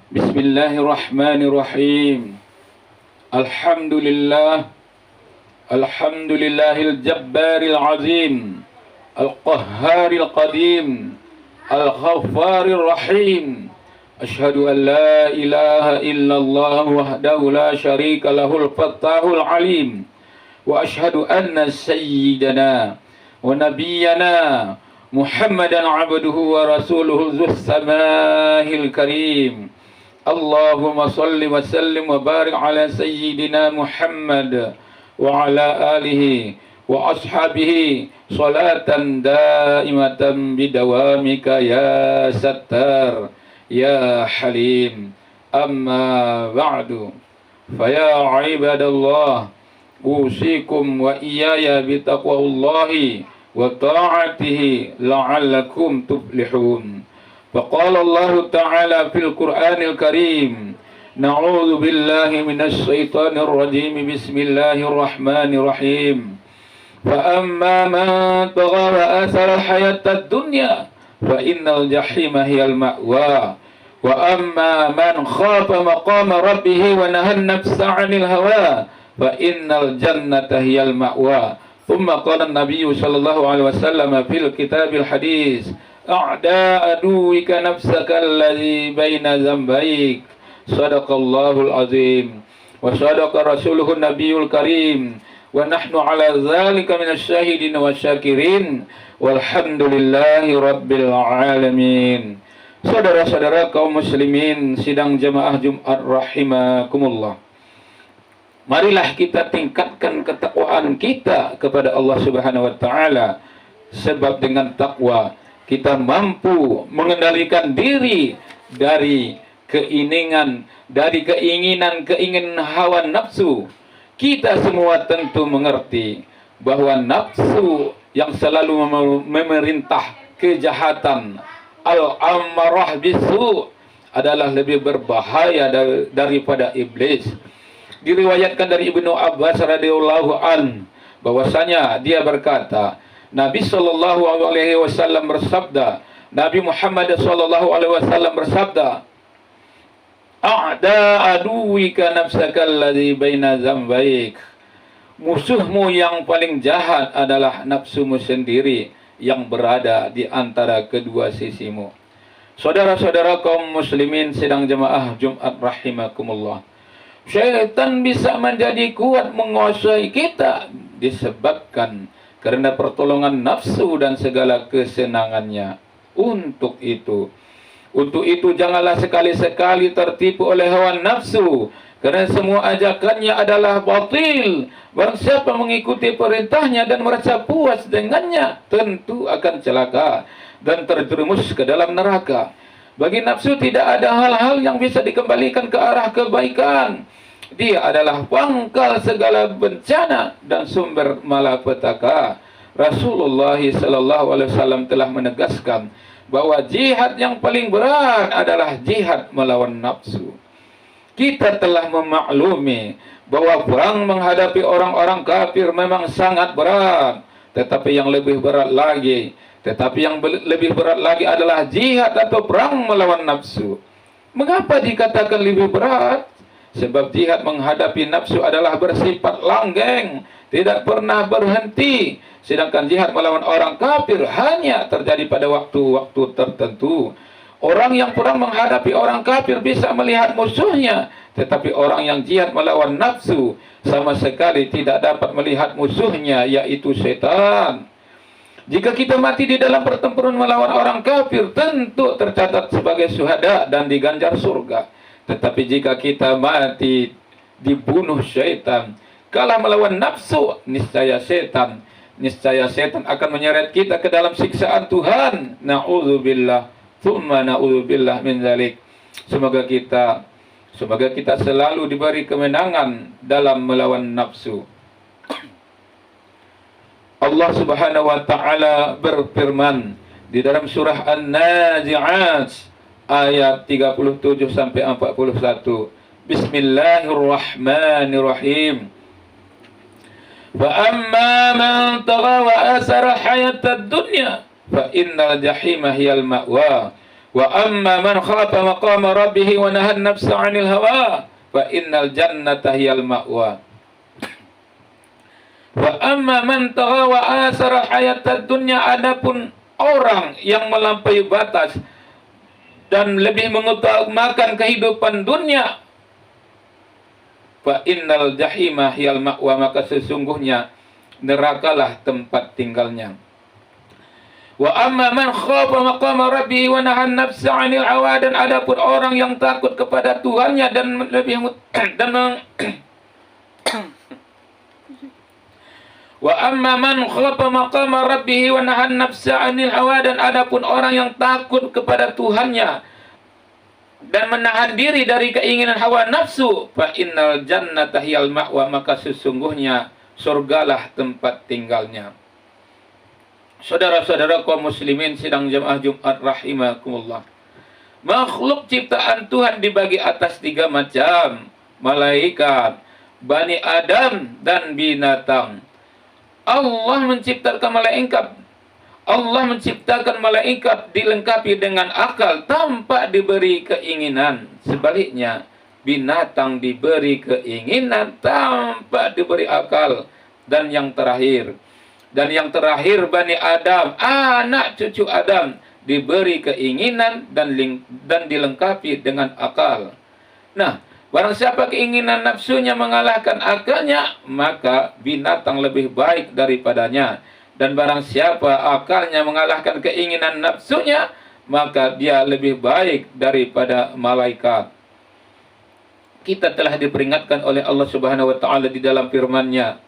Bismillahirrahmanirrahim. Alhamdulillah. Alhamdulillahil jabbaril azim. Al-qahharil qadim. Al-ghaffarir rahim. Ashhadu an la ilaha illallah wahdahu la syarika lahul fattahul alim. Wa ashhadu anna sayyidana wa nabiyyana Muhammadan abduhu wa rasuluhu dhus samahil karim. Allahumma salli wa sallim wa barik ala sayyidina Muhammad wa ala alihi wa ashabihi salatan daimatan bidawamika ya sattar ya halim. Amma ba'du, faya ibadallah, usikum wa iyaya bitaqwallahi wa ta'atihi la'allakum tuflihun. Faqala Allah Ta'ala fil Qur'anil Karim, na'udzu billahi minasy syaithanir rajim, bismillahirrahmanirrahim. Fa amma man tagha wa athara hayatad dunya fa innal jahima hiyal ma'wa. Wa amma man khafa maqama rabbih wa nahan nafsa 'anil hawa fa innal jannata hiyal ma'wa. Thumma qala an-nabiy sallallahu alaihi wasallam fil kitabil hadis, a'da aduwika nafsaka alladhi baina zambaik. Sadaqallahul azim wa sadaqa rasuluhun nabiyul karim wa nahnu ala dzalika minasyahidin wasyakirin walhamdulillahi rabbil alamin. Saudara-saudara kaum muslimin sidang jamaah Jumat rahimakumullah, marilah kita tingkatkan ketakwaan kita kepada Allah Subhanahu wa taala, sebab dengan takwa kita mampu mengendalikan diri dari keinginan hawa nafsu. Kita semua tentu mengerti bahwa nafsu yang selalu memerintah kejahatan, al-amarah bisu, adalah lebih berbahaya daripada iblis. Diriwayatkan dari Ibnu Abbas radhiyallahu an bahwasanya dia berkata, Nabi sallallahu alaihi wasallam bersabda, Nabi Muhammad sallallahu alaihi wasallam bersabda, a'da aduwika nafsaka alladhi baina zambaik. Musuhmu yang paling jahat adalah nafsumu sendiri yang berada di antara kedua sisimu. Saudara-saudara kaum muslimin sidang jemaah Jumat rahimakumullah, syaitan bisa menjadi kuat menguasai kita disebabkan karena pertolongan nafsu dan segala kesenangannya. Untuk itu janganlah sekali-sekali tertipu oleh hawa nafsu, karena semua ajakannya adalah batil. Barang siapa mengikuti perintahnya dan merasa puas dengannya, tentu akan celaka dan terjerumus ke dalam neraka. Bagi nafsu tidak ada hal-hal yang bisa dikembalikan ke arah kebaikan. Dia adalah pangkal segala bencana dan sumber malapetaka. Rasulullah sallallahu alaihi wasallam telah menegaskan bahwa jihad yang paling berat adalah jihad melawan nafsu. Kita telah memaklumi bahwa perang menghadapi orang-orang kafir memang sangat berat, tetapi yang lebih berat lagi adalah jihad atau perang melawan nafsu. Mengapa dikatakan lebih berat? Sebab jihad menghadapi nafsu adalah bersifat langgeng, tidak pernah berhenti. Sedangkan jihad melawan orang kafir hanya terjadi pada waktu-waktu tertentu. Orang yang perang menghadapi orang kafir bisa melihat musuhnya, tetapi orang yang jihad melawan nafsu sama sekali tidak dapat melihat musuhnya, yaitu setan. Jika kita mati di dalam pertempuran melawan orang kafir, tentu tercatat sebagai syuhada dan diganjar surga. Tetapi jika kita mati dibunuh syaitan, kalah melawan nafsu, niscaya setan akan menyeret kita ke dalam siksaan Tuhan. Na'udzubillah, tsumma na'udzubillah min dzalik. Semoga kita selalu diberi kemenangan dalam melawan nafsu. Allah Subhanahu wa taala berfirman di dalam surah An-Nazi'at ayat 37 sampai 41. Bismillahirrahmanirrahim. Fa amma man tagha wa asara hayatad dunya fa innal jahima hiyal ma'wa Wa amma man khafa maqama rabbih wa nahan nafsa 'anil hawa fa innal jannata hiyal ma'wa. Wa amma man tagha wa asara hayatad dunya, adapun orang yang melampaui batas dan lebih mengutamakan kehidupan dunia, fa innal jahima hiyal ma'wa, maka sesungguhnya nerakalah tempat tinggalnya. Wa amma man khafa maqama rabbih wa nahan nafsa 'anil hawa, dan adapun orang yang takut kepada Tuhannya dan lebih Wa amma man khafa maqama rabbih wa nahan nafsa 'anil hawa, dan adapun orang yang takut kepada Tuhannya dan menahan diri dari keinginan hawa nafsu, fa innal jannata hiyal ma'wa, maka sesungguhnya surgalah tempat tinggalnya. Saudara-saudara kaum muslimin sidang jamaah Jumat rahimakumullah. Makhluk ciptaan Tuhan dibagi atas 3 macam: malaikat, Bani Adam, dan binatang. Allah menciptakan malaikat dilengkapi dengan akal tanpa diberi keinginan. Sebaliknya, binatang diberi keinginan tanpa diberi akal. Dan yang terakhir Bani Adam, anak cucu Adam, diberi keinginan dan dilengkapi dengan akal. Nah, barang siapa keinginan nafsunya mengalahkan akalnya, maka binatang lebih baik daripadanya. Dan barang siapa akalnya mengalahkan keinginan nafsunya, maka dia lebih baik daripada malaikat. Kita telah diperingatkan oleh Allah Subhanahu wa taala di dalam firman-Nya.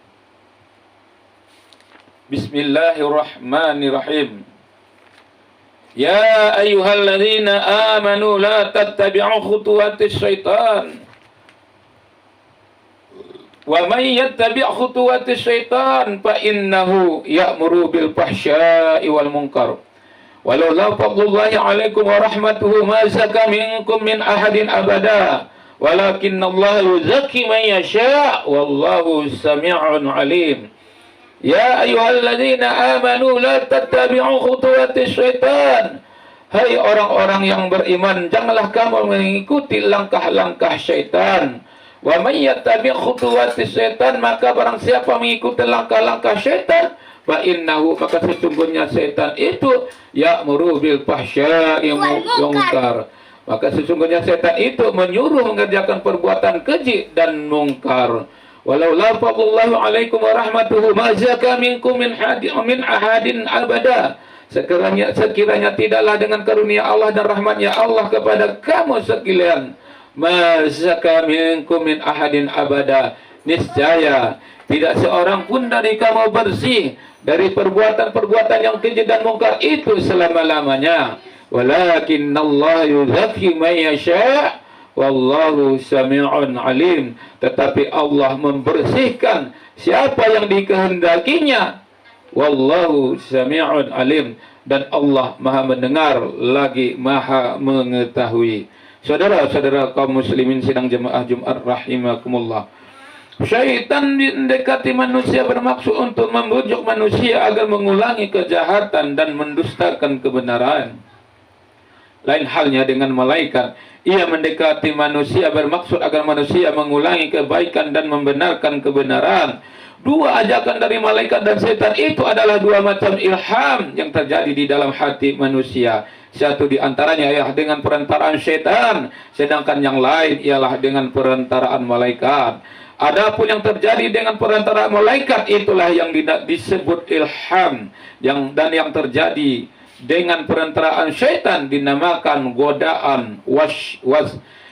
Bismillahirrahmanirrahim. Ya ayyuhalladzina amanu la tattabi'u khutuwatis syaitan. Wa may yattabi' khutuwatis syaitan fa innahu ya'muru bil fahsya'i wal munkar. Walaula fadlullahi 'alaikum wa rahmatuhu ma zaka minkum min ahadin abada. Walakinnallaha yuzakki man yasha' wallahu sami'un 'alim. Ya ayyuhalladzina amanu la tattabi'u khutuwatis syaitan. Hai orang-orang yang beriman, janganlah kamu mengikuti langkah-langkah syaitan. Wa may yattabi' khutuwatis syaitan, maka barang siapa mengikuti langkah-langkah syaitan, fa innahu, maka sesungguhnya syaitan itu ya'muru bil fahsya'i wal munkar. Maka sesungguhnya syaitan itu menyuruh mengerjakan perbuatan keji dan mungkar. Walau la fadlullahi 'alaikum wa rahmatuhu ma zaka minkum min ahadin abada. Sekiranya tidaklah dengan karunia Allah dan rahmatnya Allah kepada kamu sekalian, ma zaka minkum min ahadin abada, niscaya tidak seorang pun dari kamu bersih dari perbuatan-perbuatan yang keji dan mungkar itu selama-lamanya. Walakinnallaha yuzakki man yasha' wallahu sami'un alim. Tetapi Allah membersihkan siapa yang dikehendakinya. Wallahu sami'un alim. Dan Allah maha mendengar lagi maha mengetahui. Saudara-saudara kaum muslimin sidang jemaah Jumat rahimakumullah. Syaitan mendekati manusia bermaksud untuk membujuk manusia agar mengulangi kejahatan dan mendustakan kebenaran. Lain halnya dengan malaikat. Ia mendekati manusia bermaksud agar manusia mengulangi kebaikan dan membenarkan kebenaran. Dua ajakan dari malaikat dan setan itu adalah dua macam ilham yang terjadi di dalam hati manusia. Satu di antaranya ialah dengan perantaraan setan, sedangkan yang lain ialah dengan perantaraan malaikat. Adapun yang terjadi dengan perantaraan malaikat itulah yang disebut ilham, dan yang terjadi dengan perantaraan syaitan dinamakan godaan was.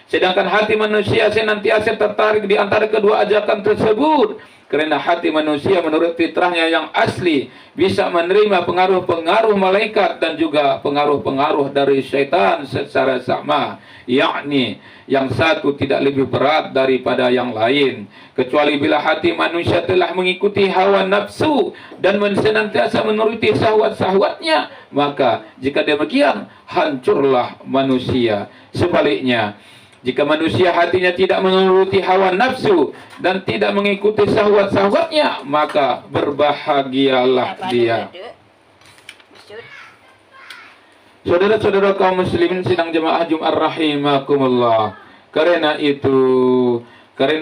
Sedangkan hati manusia senantiasa tertarik di antara kedua ajakan tersebut, karena hati manusia menurut fitrahnya yang asli bisa menerima pengaruh-pengaruh malaikat dan juga pengaruh-pengaruh dari syaitan secara sama, yakni yang satu tidak lebih berat daripada yang lain, kecuali bila hati manusia telah mengikuti hawa nafsu dan senantiasa menuruti syahwat-syahwatnya, maka jika demikian hancurlah manusia. Sebaliknya, jika manusia hatinya tidak menuruti hawa nafsu dan tidak mengikuti syahwat-syahwatnya, maka berbahagialah dia. Saudara-saudara kaum muslimin sidang jemaah Jumat rahimakumullah. Karena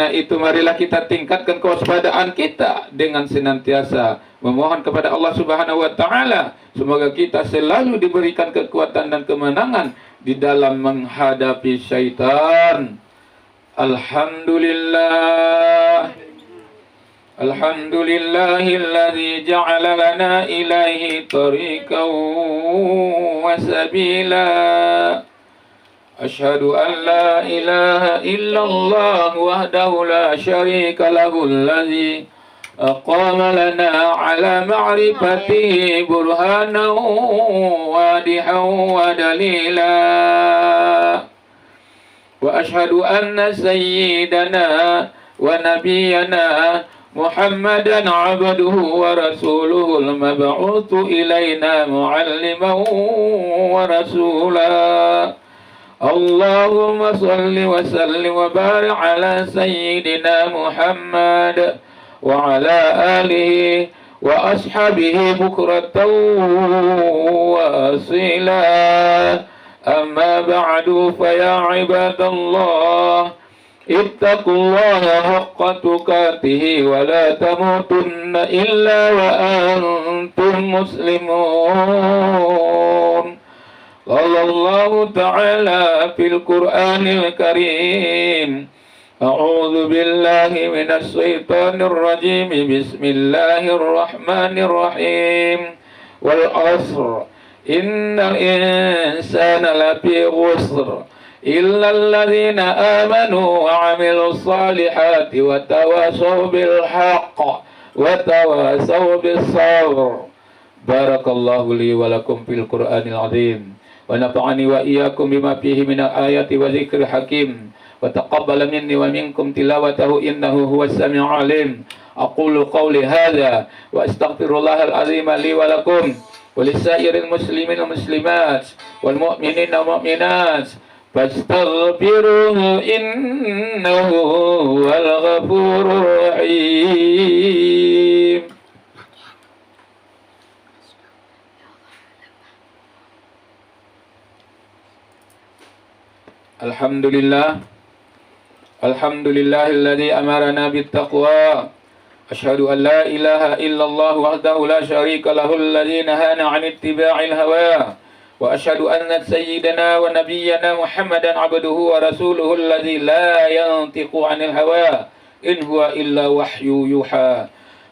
itu marilah kita tingkatkan kewaspadaan kita dengan senantiasa memohon kepada Allah Subhanahu wa taala semoga kita selalu diberikan kekuatan dan kemenangan di dalam menghadapi syaitan. Alhamdulillah. Alhamdulillahilladzi ja'ala lana ilaihi tariqan wa sabila. Ashhadu an la ilaha illallah wahdahu la syarika lahu alladzi aqama lana ala ma'rifatihi burhanan wadihan wa dalila. Wa ashhadu anna sayyidana wa nabiyyana Muhammadan abduhu wa rasuluhu al-mab'utsu ilaina mu'alliman wa rasula. Allahumma salli wa sallim wa barik ala sayyidina Muhammad wa ala alihi wa ashabihi bukratan wa asila. Amma ba'du fa ya ibadallah ittaqullaha haqqa tuqatih wa la tamutunna illa wa antum muslimun. Qala Allah ta'ala fil Qur'anil Karim. A'udzu billahi minasy syaithanir rajim. Bismillahirrahmanirrahim. Wal 'ashr. Innal insana lafi khusr. إلا الذين آمنوا وعملوا الصالحات وتواصوا بالحق وتواصوا بالصبر. بارك الله لي ولكم في القرآن العظيم ونفعني وإياكم بما فيه من الآيات وذكر الحكيم وتقبل مني ومنكم تلاوته إنه هو السميع العليم. أقول قولي هذا وأستغفر الله العظيم لي ولكم ولسائر المسلمين والمسلمات والمؤمنين والمؤمنات فاستغفروه إنه هو الغفور الرحيم. Alhamdulillah الذي أمرنا بالتقوى. أشهد أن لا إله إلا الله وحده لا شريك له الذي نهانا عن اتباع الهوى. وأشهد أن سيدنا ونبينا محمدا عبده ورسوله الذي لا ينطق عن الهوى إن هو إلا وحي يوحى.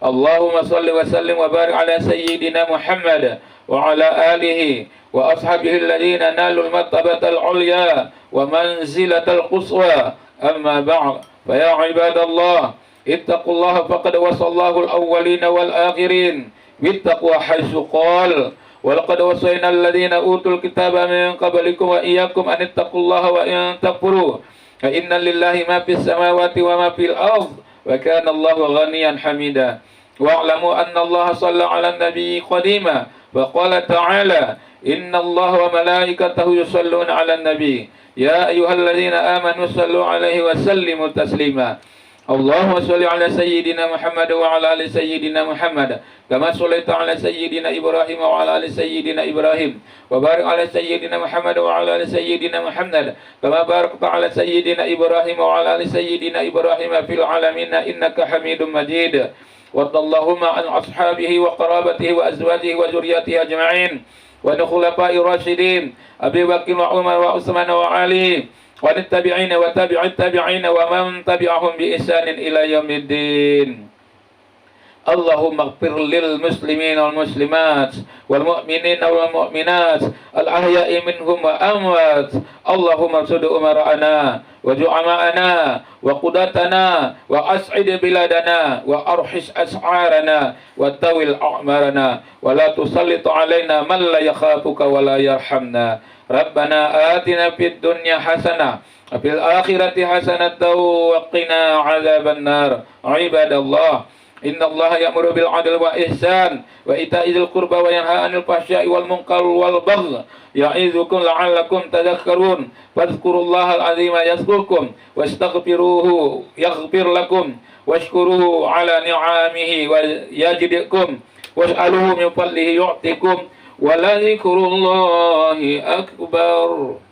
اللهم صل وسلم وبارك على سيدنا محمد وعلى آله وأصحابه الذين نالوا المرتبة العليا ومنزلة القصوى. أما بعد فيا عباد الله اتقوا الله فقد وصى الله الأولين والآخرين بالتقوى حيث قال ولقد وصينا الذين أوتوا الكتاب من قبلكم وإياكم أن اتقوا الله وإن تكفروا فإن لله ما في السماوات وما في الأرض وكان الله غنيا حميدا. واعلموا أن الله صلى على النبي قديما وقال تعالى إن الله وملائكته يصلون على النبي يا أيها الذين آمنوا صلوا عليه وسلموا تسليما. اللهم صل على سيدنا محمد وعلى آل سيدنا محمد كما صليت على سيدنا إبراهيم وعلى آل سيدنا إبراهيم وبارك على سيدنا محمد وعلى آل سيدنا محمد كما باركت على سيدنا إبراهيم وعلى آل سيدنا إبراهيم في العالمين إنك حميد مجيد. وارض اللهم عن أصحابه وقرابته وأزواجه وذريته أجمعين وعن الخلفاء الراشدين أبي بكر وعمر وعثمان وعلي وعن التابعين وتابع التابعين ومن تبعهم بإحسان إلى يوم الدين. اللهم اغفر للمسلمين والمسلمات والمؤمنين والمؤمنات الأحياء منهم وأموات. اللهم ارشد أمراءنا وزعماءنا وقضاتنا وأسعد بلادنا وأرحس أسعارنا وطول أعمارنا ولا تسلط علينا من لا يخافك ولا يرحمنا. ربنا آتنا في الدنيا حسنة وفي الآخرة حسنة وقنا عذاب النار. عباد الله إن الله يأمر بالعدل والإحسان وإيتاء ذي القربى وينهى عن الفحشاء والمنكر والبغي يعظكم لعلكم تذكرون. فاذكروا الله العظيم يذكركم واستغفروه يغفر لكم واشكروه على نعمه ويزدكم واسألوه من فضله يعطكم Waladzikrullahi akbar.